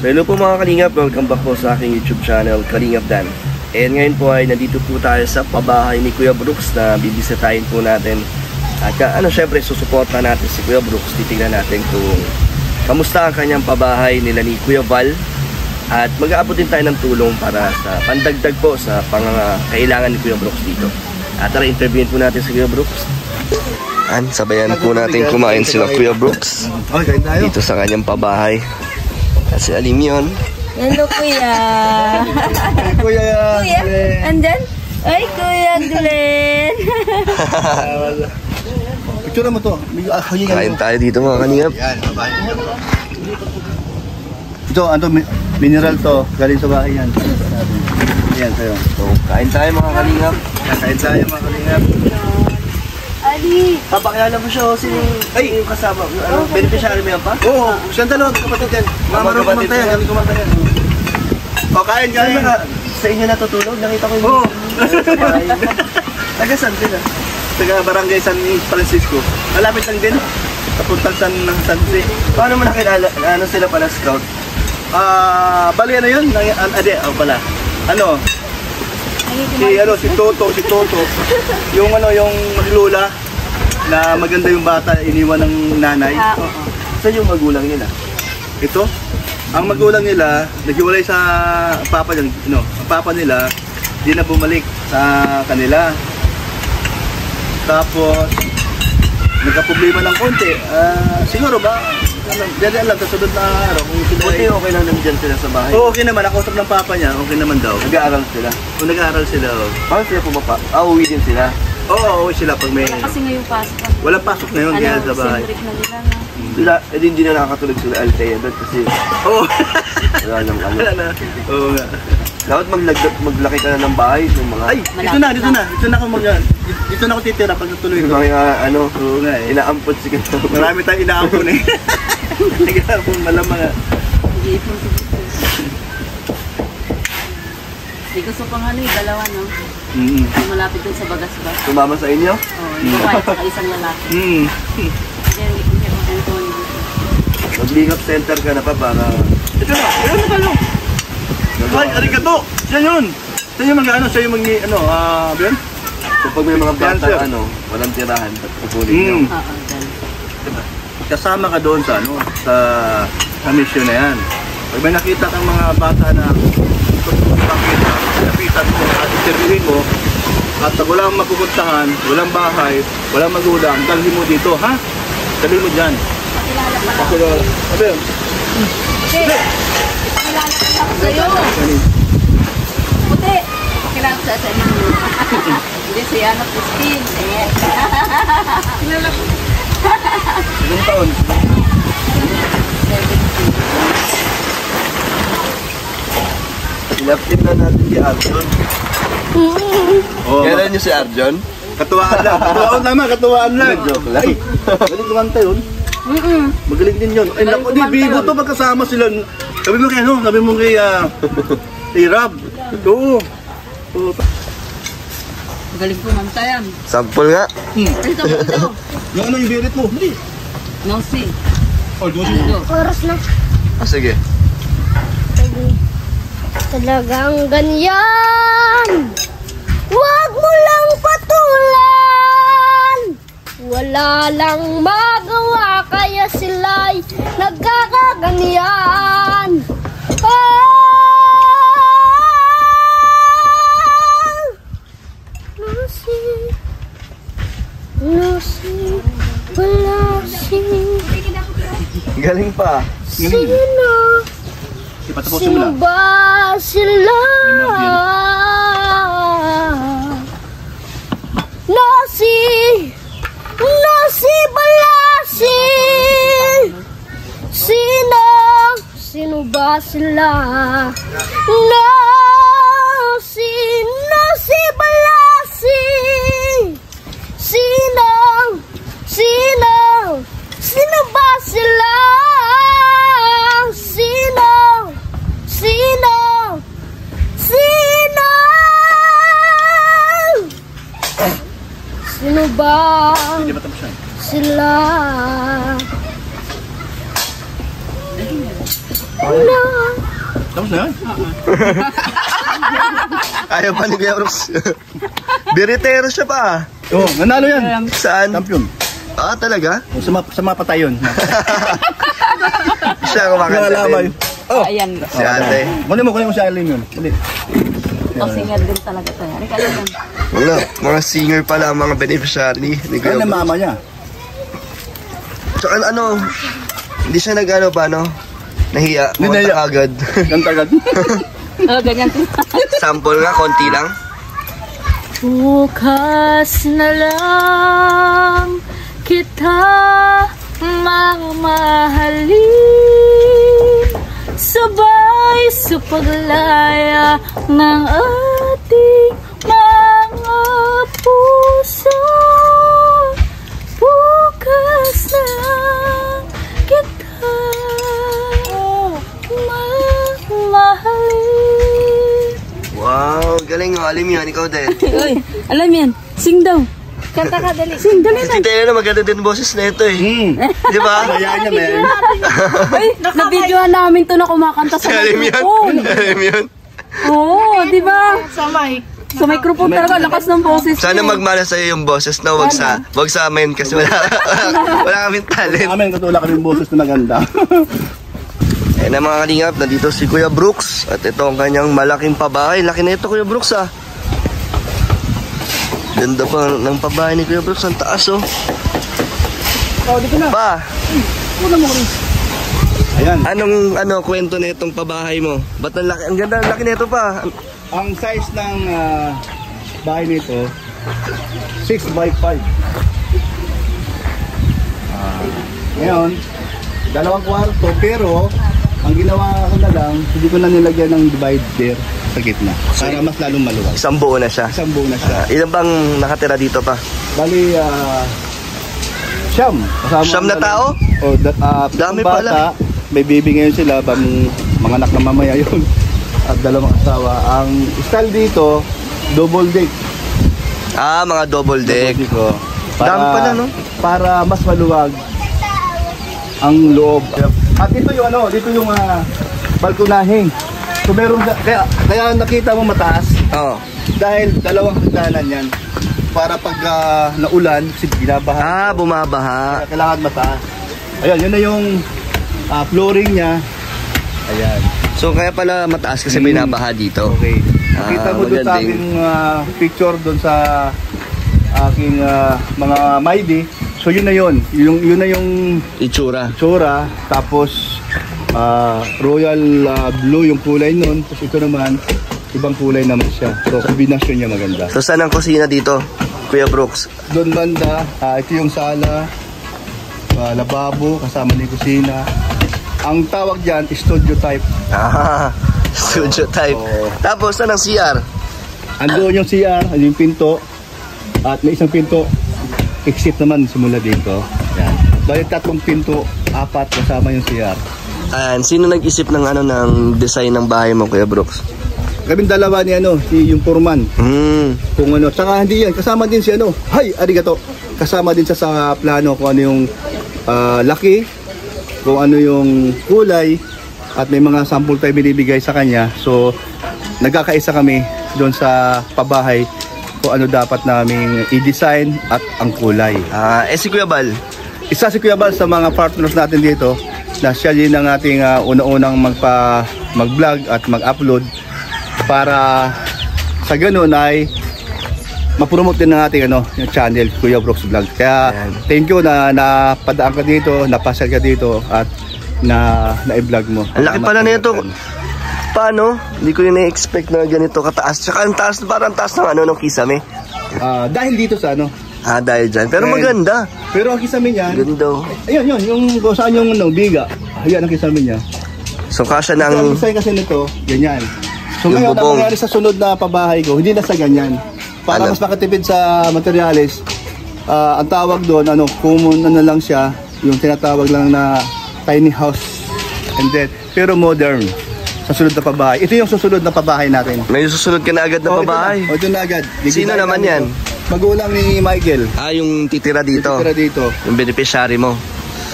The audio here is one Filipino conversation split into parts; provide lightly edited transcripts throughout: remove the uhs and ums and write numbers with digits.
Hello po mga Kalingap, welcome back po sa aking YouTube channel, Kalingap Dan. And ngayon po ay nandito po tayo sa pabahay ni Kuya Brooks na bibisitahin po natin. At syempre susuporta natin si Kuya Brooks, titignan natin kung kamusta ang kanyang pabahay nila ni Kuya Val. At mag-aabot din tayo ng tulong para sa pandagdag po sa pangangailangan ni Kuya Brooks dito. At tara, interviewin po natin si Kuya Brooks. Sabayan po natin kumain sila Kuya Brooks dito sa kanyang pabahay. Kasi alim yun. Hello, Kuya. Kuya Kuya, andyan? Ay, Kuya Glenn. Picture mo to. Kain tayo dito mga Kalingap. Yan, babae. Ito, mineral to. Galing sa bahay yan. Yan, sa'yo. So, kain tayo mga Kalingap. Kain tayo mga Kalingap. Ali. Papakilala mo siya, ay, yung kasama. Beneficiary mo yan pa? Oo, siyang dalawang kapatid yan. Marunong kumanta yan, galing kumanta yan. O, kain. Sa inyo natutulog? Nakita ko yung Oo. sa bahay. Taga San din ah. Taga Barangay San Francisco. Malapit lang din. Kapuntang San Jose. Paano mo nakilala? Ano sila pala, scout? Bali ano yun? Pala. Si Toto. Yung maglula na maganda yung bata, iniwan ng nanay. Saan yung magulang nila? Ito, ang magulang nila, naghiwalay sa papa niya, ang papa nila, di na bumalik sa kanila. Tapos, nagka-problema ng konti. Siguro ba, dyan lang, kasunod na araw. Buti okay lang nandyan sila sa bahay. Oo, okay naman. Nakausap ng papa niya, okay naman daw. Nag-aaral sila? Kung nag-aaral sila, Paano sila pumapa? Uwi din sila? Oo, sila pag may... Kasi ngayong pasok. Walang pasok na yun, kaya sa bahay. Centric na nila na. Sila, hindi na nakakatulog sila Althea doon kasi Oo. wala nang ano. Wala na. Oo nga. Dapat maglaki ka na ng bahay ng mga... Ay, dito na ako titira pag natuloy yung ko. mga Oo nga eh. inaampot si Kuya. Marami tayong inaampon eh. Nag-aapon malamang nga. Di gusto pa nga dalawa, no? Malapit dun sa bagas-bas. Sumama sa inyo? Oo, yung babae at isang lalaki. Then, Antonio. Mag-link up center ka na pa para... Ito na, ayun na tayo. Ay, arigato! Siya yun! Siya yung siya yung Ben? Kapag may mga bata, walang tirahan, kukunin nyo. Kasama ka doon sa sa mission na yan. Pag may nakita kang mga bata na lapitan mo at interviewin mo, at walang mapupuntahan, walang bahay, walang magulang, dalhin mo dito, ha? Dalhin mo dyan. Pakilala pa lang. Pakilala. Sabi yun. Puti! Pakilala pa lang sa'yo. Puti! Pakilala sa inyo. Hindi si Anak Christine. Kilala ko. Ilang taon? 17. Ilapin na natin si Arjon. Kailan nyo si Arjon? Katuwaan lang. Katuwaan lang. Joke lang. Ay, galing kumanta yun. Magaling din yun. Ay, naku, di bibo to magkasama sila. Sabi mo kay Rob. Oo. Magaling kumanta yan. Sample nga. Ito. Yung yung birit mo? Hindi. No, see. Oras na. Sige. Talagang ganyan. Huwag mo lang patulan. Wala lang magawa kaya sila'y nagkakaganyan. Lucy, Galing pa. Sino ba sila? Nasi Balasi. Sino ba sila? Nasi Balasi. Sino ba sila? Sino ba sila? Tapos na yan. Ayaw pa ni Kuya Brooks. Biritero siya pa. Oo, nanalo yan. Saan? Champion. Ah, talaga? Sa mapatay yun. Siya kumakanta din. Oh, Ayan. Si ate. kunin mo si Arlene yun. Kunin. O, singer din talaga tayo. Halika lang. Wala, mga singer pala ang mga beneficiary ni Kuya Kaya na Brooks. mama niya. Tsaka ano, hindi siya nag-ano pa, no? Nahiya. Hindi nahiya. Kumanta agad. Ganta agad. O, ganyan. Sample nga, konti lang. Bukas na lang kita mamahalin, sabay sa paglaya ng ating mga puso. Bukas na lang kita mamahalin. Wow, galing mo. Alim yun, ikaw din. Uy, alam yan. Sing daw. Kanta ka, dali. Sing, dali Si Tita Elena, maganda din boses na ito eh. Di ba? Kaya niya, men. Ay, na-videoan namin to na kumakanta sa Alim yun. microphone. Alim yun. Oo, di ba? Sa microphone talaga, lakas ng boses. Sana magmana sa'yo yung boses na wag sa amin kasi wala kaming talent. Amin, katulad kami yung boses na maganda. Eh na mga kalingap, nandito si Kuya Brooks at ito ang kanyang malaking pabahay. Laki na ito Kuya Brooks ah. Ganda pa ng pabahay ni Kuya Brooks, ang taas oh. Oh, dito na. Pa, Una mo rin. Ayan. anong kwento na itong pabahay mo? Ba't ang laki, ang ganda, ang laki na ito pa. Ang size ng bahay nito, 6x5. Ngayon, 2 kwarto, pero ang ginawa ko na lang, hindi ko na nilagyan ng divider sa gitna. Para mas lalong maluwag. Isang buo na siya. Isang buo na siya. Ilan bang nakatira dito pa? Bali, siyam. Kasama Siyam na ang tao? O, Dami bata, pala. may baby ngayon sila, mga anak na mamaya yun. At 2 asawa. Ang style dito, double deck. Ah, mga double deck. Dito. Dami pala, no? Para mas maluwag ang loob. At dito yung balkonahe. So meron kaya nakita mo mataas Oo. dahil 2 hagdanan yan. Para pag naulan, kasi binabaha. Ah, bumabaha. Kaya kailangan mataas. Ayan, yun na yung flooring niya. Ayan. So kaya pala mataas kasi may nabaha dito. Okay. Nakita mo doon sa magaling. aking picture doon sa aking mga Maydi. So yun na yun. Yun na yung Itsura. tsura. Tapos royal blue yung kulay nun. Tapos ito naman, ibang kulay naman siya. So kombinasyon niya maganda. So saan ang kusina dito, Kuya Brooks? Doon banda, ito yung sala, lababo, kasama ni kusina. Ang tawag dyan, studio type. Ah, studio type. Oo. Tapos saan ang CR? Andoon yung CR, yung pinto. At may isang pinto, exit naman simula dito. Yan. Dahil 3 pinto, 4 kasama yung CR. And sino nag-isip ng ng design ng bahay mo, Kuya Brooks? Kaming dalawa ni yung Purman. Kung tsaka hindi yan, kasama din si Hay, arigato. Kasama din siya sa plano kung ano yung laki, kung ano yung kulay, at may mga sample tayo binibigay sa kanya. So, nagkakaisa kami doon sa pabahay kung ano dapat naming i-design at ang kulay. Si Kuya Bal? Isa si Kuya Bal sa mga partners natin dito na siya din ang ating una-unang mag-vlog at mag-upload para sa ganun ay ma-promote din ng ating yung channel, Kuya Brooks Vlog. Kaya thank you na napadaan ka dito, napasyal ka dito at na-i-vlog mo. Ang laki pala na ito. Paano? Hindi ko yun na-expect na ganito kataas. Tsaka ang taas, parang taas ng ng kisame. Dahil dito sa Dahil dyan. Pero maganda. Pero ang kisame niyan, Ganda. ayun, yung kung saan yung biga, ayan ang kisame niya. So kasya Ang ng... design kasi nito, ganyan. So Yung ngayon, ang bubong. nangyari sa sunod na pabahay ko, hindi na sa ganyan. Para mas makatipid sa materials, ang tawag doon, common lang siya, yung tinatawag lang na tiny house. And then, pero modern. Sa sunod na pabahay. Ito yung susunod na pabahay natin. May susunod ka na agad na babahay. Ito na agad. Sino naman yan? Magulang ni Michael. Yung titira dito. Titira dito. Yung beneficiary mo.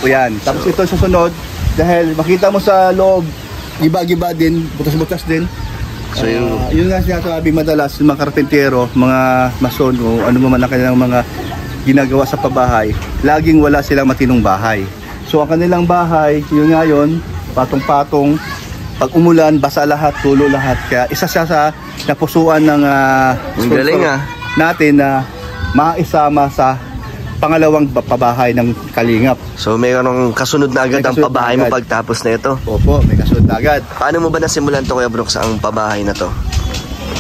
O yan. Tapos ito susunod, dahil makita mo sa loob, giba-giba din, butas-butas din. So, yun nga sinasabi madalas yung mga karpentero, mga mason, o ano man ang kanilang mga ginagawa sa pabahay, laging wala silang matinong bahay. So ang kanilang bahay, yun nga yun, patong-patong, pag umulan, basa lahat, tulo lahat. Kaya isa siya sa napusuan ng galing, natin na maisama sa pangalawang pabahay ng Kalingap. So mayroong kasunod na agad May ang kasunod pabahay na mo agad. pagtapos na ito. Opo, may kasunod na agad. Paano mo ba nasimulan to, Kuya Brooks, ang pabahay na to?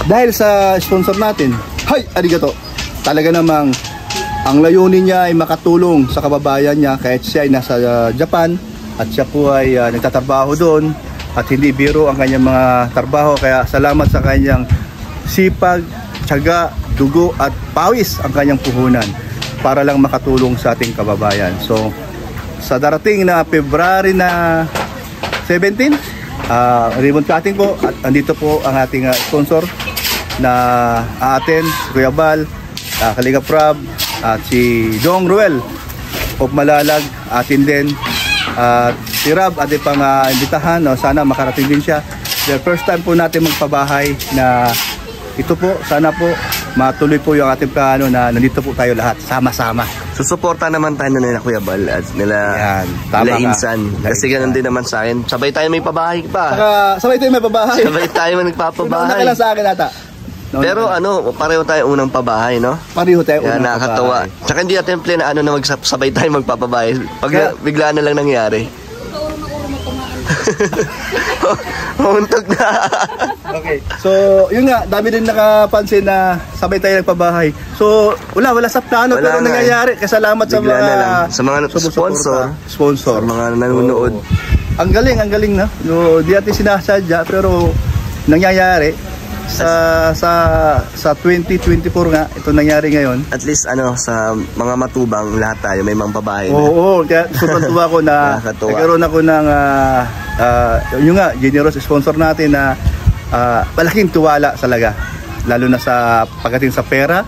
Dahil sa sponsor natin, hay, arigato. Talaga namang ang layunin niya ay makatulong sa kababayan niya kahit siya ay nasa Japan at siya po ay nagtatrabaho doon at hindi biro ang kanyang mga trabaho. Kaya salamat sa kanyang sipag, tiyaga, dugo at pawis ang kanyang puhunan para lang makatulong sa ating kababayan. So sa darating na February na 17, ribbon cutting po at andito po ang ating sponsor na atin, Kuya Bal, Kalingap Rob at si Dong Ruel of Malalag, atin din at si Rob ating pang imbitahan, sana makarating din siya. The first time po natin magpabahay na ito po, sana po matuloy po yung ating plano na nandito po tayo lahat sama-sama. Susuporta naman tayo nila Kuya Bal at nila, Yan, tama nila ka. Insan. Kasi ganun din naman sa akin. Sabay tayo may pabahay pa. Saka sabay tayo may pabahay. Sabay tayo may Una ka nagpapabahay. lang sa akin ata. Pero pareho tayo unang pabahay, no? Pareho tayo Kaya unang nakakatawa. pabahay. Tsaka hindi natin plan na na magsabay tayo magpapabahay. Pag Kaya- bigla na lang nangyari. Mauntog na. Okay. So, yun nga, dami din nakapansin na sabay tayo nagpabahay. So, wala sa plano Wala pero nga nangyayari. Kasalamat sa Bigla mga na lang. Sa mga sumusuporta. Sponsor. Sa mga nanonood. Oo. Ang galing na. No, di natin sinasadya pero nangyayari sa 2024 nga ito nangyari ngayon. At least sa mga matubang lahat tayo may pabahay na. Oo, kaya sobrang tuwa ko na Nakakatuwa. nagkaroon ako ng yun nga, generous sponsor natin na malaking tuwala talaga, lalo na sa pagdating sa pera.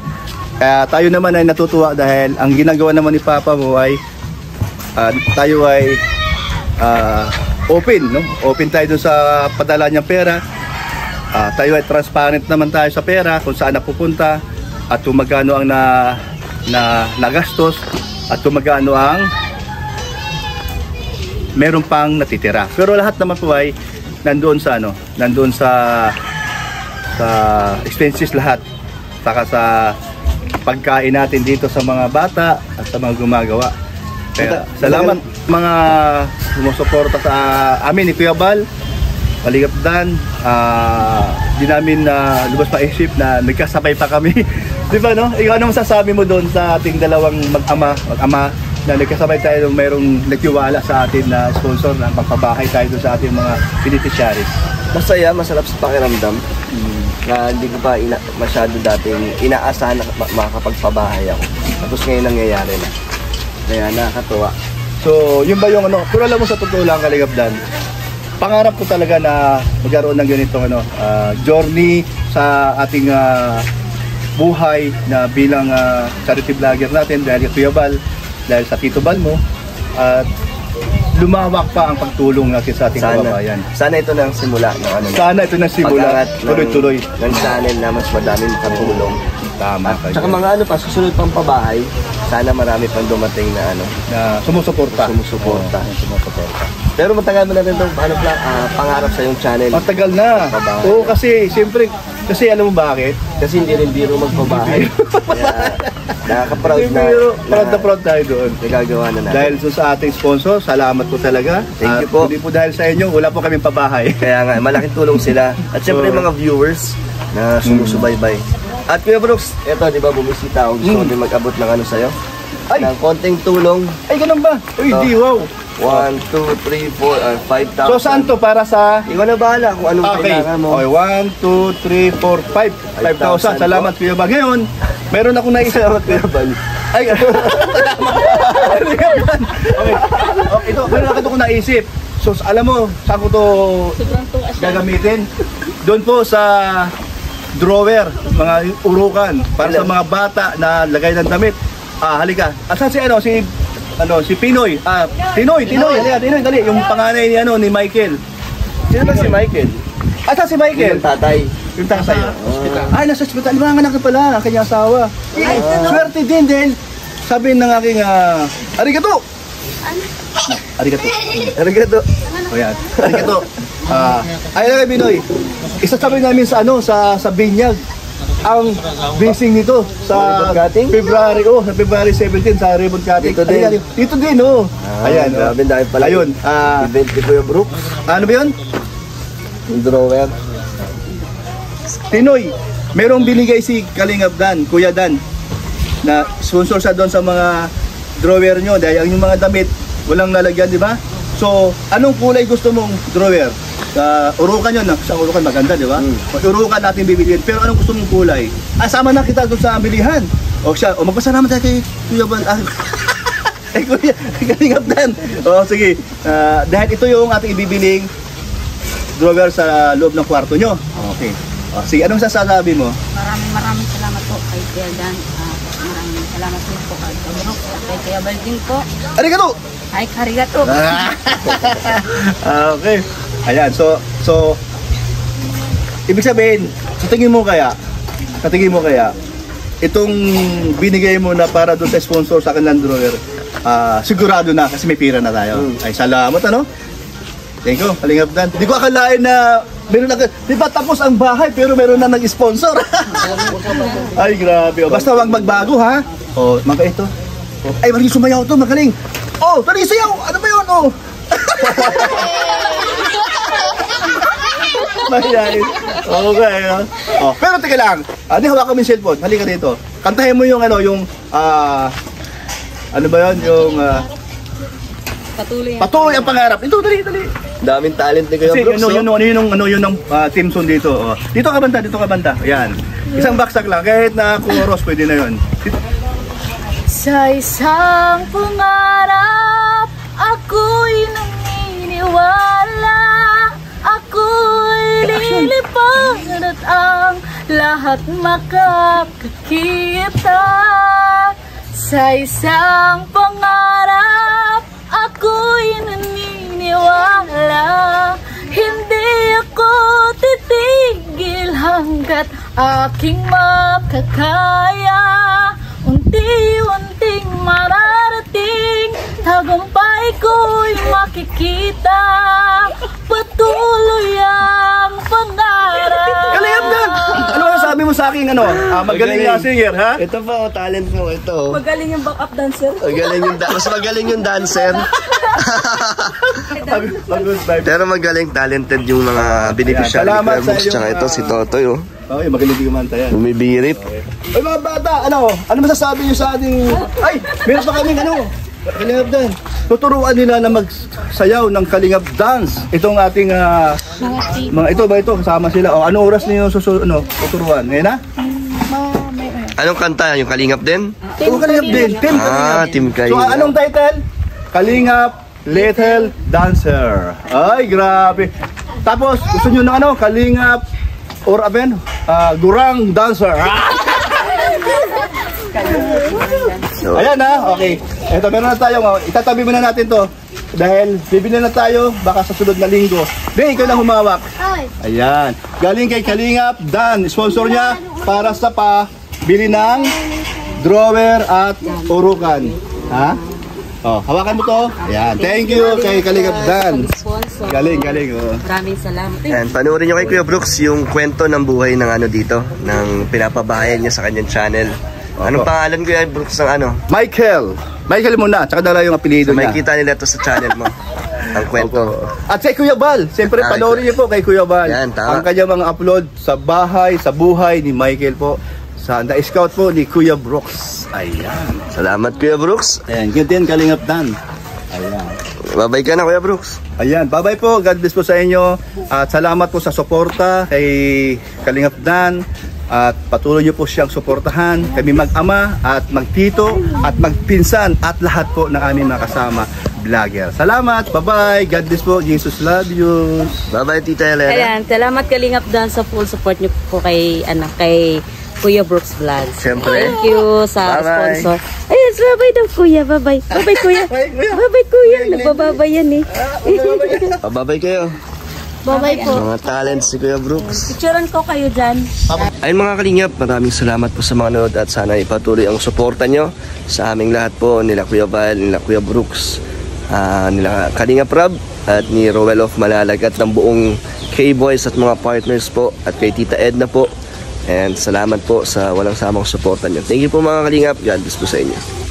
Kaya tayo naman ay natutuwa dahil ang ginagawa naman ni Papa mo ay tayo ay open, no? Open tayo dun sa padala niyang pera. Tayo ay transparent naman tayo sa pera kung saan napupunta at kung magkano ang nagastos at kung magkano ang meron pang natitira. Pero lahat naman po ay nandoon sa expenses lahat. Saka sa pagkain natin dito sa mga bata at sa mga gumagawa. Kaya salamat mga sumusuporta sa amin ni Kuya Bal, Kalingap Dan. Di namin lubos maisip na nagkasabay pa kami. Di ba, no? Ikaw, ano masasabi mo doon sa ating dalawang mag-ama na nagkasabay tayo, mayroong nagtiwala sa atin na sponsor na magpabahay tayo doon sa ating mga beneficiaries? Masaya, masarap sa pakiramdam. Na hindi ko pa masyado dating inaasahan na makakapagpabahay ako. Tapos ngayon nangyayari na. Kaya nakakatuwa. So, yun ba yung pero alam mo sa totoo lang, Kalingap Dan, pangarap ko talaga na magkaroon ng ganitong journey sa ating buhay na bilang charity vlogger natin dahil kay Kuya Bal, dahil sa Tito Bal mo, at lumawak pa ang pagtulong natin sa ating kababayan. Sana ito na ang simula ng Sana ito na simula, pag-angat tuloy-tuloy. ng channel na mas madami makatulong. Tama. Tsaka mga susunod pang pabahay, sana marami pang dumating na na sumusuporta. sumusuporta. Sumusuporta. Pero matagal mo na rin itong pangarap sa yung channel. Matagal na. Pabahay. Oo, kasi siyempre, kasi alam mo bakit? Kasi hindi rin biro magpabahay. Kaya nakaka-proud na, Proud na proud tayo doon. nagagawa na natin. Dahil sa ating sponsor, salamat po talaga. Thank you At po. Hindi po dahil sa inyo, wala po kaming pabahay. Kaya nga, malaking tulong sila. At syempre mga viewers na sumusubaybay. At Kuya Brooks, eto di ba bumisita ako, gusto ko din mag-abot ng sa'yo? Ay! Ng konting tulong. Ay, ganun ba? Uy, Ito. di, wow. 1, 2, 3, 4, 5,000. So, saan to? Para sa... Ikaw na bahala kung anong Okay. kailangan mo. Okay, 1, 2, 3, 4, 5. 5,000. Salamat, Kuya Bal. Ngayon, meron akong naisip. Salamat Kuya Bal. Ay, okay. Ito, meron ako naisip. So, alam mo, saan ko to gagamitin? Doon po sa drawer, mga urukan, para sa mga bata na lagay ng damit. Halika. Asan si Pinoy? Tinoy, halika, Tinoy, dali. Yung panganay ni Michael. Sino ba si Michael? Asa si Michael? Yung tatay. Yung tatay. Ay, nasa hospital. Mga anak na pala, ang kanyang asawa. Swerte din dahil sabi ng aking arigato. Arigato. Arigato. O yan. Arigato. Ay na Binoy. Isasabi namin sa sa binyag ang blessing nito sa Ribbon cutting? February, sa February 17 sa ribbon cutting. Dito din. Dito din, oh. Ayan, oh. Grabe, dahil pala. Ayun, event ni Kuya Brooks. ano ba yun? Yung drawer. Tinoy, merong binigay si Kalingap Dan, Kuya Dan, na sponsor siya doon sa mga drawer nyo dahil ang yung mga damit walang lalagyan, di ba? So, anong kulay gusto mong drawer? Urukan yun, sa urukan maganda, di ba? Urukan natin bibiliin. Pero anong gusto mong kulay? Sama na kita doon sa bilihan. O siya, magpasalamat tayo kay Kuya Ban. Kuya, Kalingap Dan. O sige, dahil ito yung ating ibibiling drawer sa loob ng kwarto nyo. Okay. O, sige, anong sasabi mo? Maraming salamat po kay Kuya Dan. Maraming salamat po kay Kuya Brooks at kay Kuya Balding po. Arigato! Ay, karigato. Okay. Ayan, so ibig sabihin, sa tingin mo kaya, itong binigay mo na para doon sa sponsor sa kanilang drawer, sigurado na kasi may pira na tayo. Ay, salamat, ano? Thank you, Kalingap Dan. Hindi ko akalain na meron na, di ba tapos ang bahay pero meron na nag-sponsor. Ay, grabe. O, basta wag magbago, ha? O, mga ito. O, ay, magaling sumayaw to, magaling. Oh, tali sayaw! Ano ba yun, oh? Mayayin. Okay, no? Oh, pero teka lang. Di hawakan mo yung cellphone. Halika dito. Kantahin mo yung ano ba yun? Yung Patuloy ang pangarap. Ito, dali. Daming talent ni Kuya Kasi Brooks. yun ang team song dito. Oh. Dito ka banda. Ayan. Isang baksak lang. Kahit na chorus, pwede na yun. Sa isang pangarap, ako'y naniniwala. Ako'y lilipad at ang lahat makakakita. Sa isang pangarap, ako'y naniniwala. Hindi ako titigil hanggat aking makakaya. Unti-unting mararating, tagumpay ko'y makikita. Patuloy ang pangarap. Kalingap Dan! Ano ang sabi mo sa akin, magaling na singer, ha? Ito pa, talent mo. Ito. Magaling yung backup dancer. Mas magaling yung dancer. Pero magaling, talented yung mga beneficiary ni Salamat Kuya Brooks. sa Tsaka iyong, ito, si Totoy, oh. Okay, magaling din kumanta yan. Bumibirit. Ay, mga bata, ano masasabi niyo sa ating... Ay, meron pa kaming Kalingap Dan. Tuturuan nila na magsayaw ng Kalingap Dance. Itong ating ito, kasama sila. O, anong oras niyo tuturuan? Ngayon na? Anong kanta? Yung Kalingap din? Oo, Kalingap din. Team Kalingap. Team So, Kalingap. anong title? Kalingap Little Dancer. Ay, grabe. Tapos, gusto nyo ng Kalingap or Gurang Dancer. So, Ayan na, okay. Eto, meron na tayo. Itatabi muna natin to. Dahil bibili na tayo, baka sa sunod na linggo. Then, ikaw lang humawak. Ayan. Galing kay Kalingap Dan. Sponsor niya para sa bili ng drawer at urukan. Ha? Oh, hawakan mo to. Ayan. Thank you kay Kalingap Dan. Sponsor. Galing. Oh. Maraming salamat. and panoorin nyo kay Kuya Brooks yung kwento ng buhay ng dito, ng pinapabahayan niya sa kanyang channel. Anong pangalan Kuya Brooks ng Michael muna, tsaka na lang yung apelido niya. Makikita nila to sa channel mo. Ang kwento. At kay Kuya Bal, siyempre panoorin niyo po kay Kuya Bal. Yan, tama. Ang kanyang mga upload sa bahay, sa buhay ni Michael po. Sa na-scout po ni Kuya Brooks. Ayan. Salamat Kuya Brooks. Ayan, yun din Kalingap Dan. Ayan. Babay ka na Kuya Brooks. Ayan, bye-bye po. God bless po sa inyo. At salamat po sa suporta kay Kalingap Dan. At patuloy niyo po siyang suportahan. Kami mag-ama at magtito at magpinsan at lahat po ng aming mga kasama vlogger. Salamat. Bye-bye. God bless po. Jesus love you. Bye-bye Tita Helena. Ayan, salamat Kalingap Dan sa full support niyo po kay Kuya Brooks Vlogs. Siyempre. Thank you sa Bye-bye. sponsor. Ayan, bye-bye daw Kuya. Bye-bye. Bye-bye Kuya. Bye-bye Kuya. Nagbababay yan eh. Bye-bye kayo. Bye-bye po. Mga talents si Kuya Brooks. Picturean ko kayo dyan. Ayun mga kalingap, maraming salamat po sa mga nanood at sana ipatuloy ang suporta nyo sa aming lahat po, nila Kuya Val, nila Kuya Brooks, nila Kalingap Rab at ni Roel of Malalag at ng buong K-Boys at mga partners po at kay Tita Edna po. And salamat po sa walang samang suporta nyo. Thank you po mga kalingap. God bless po sa inyo.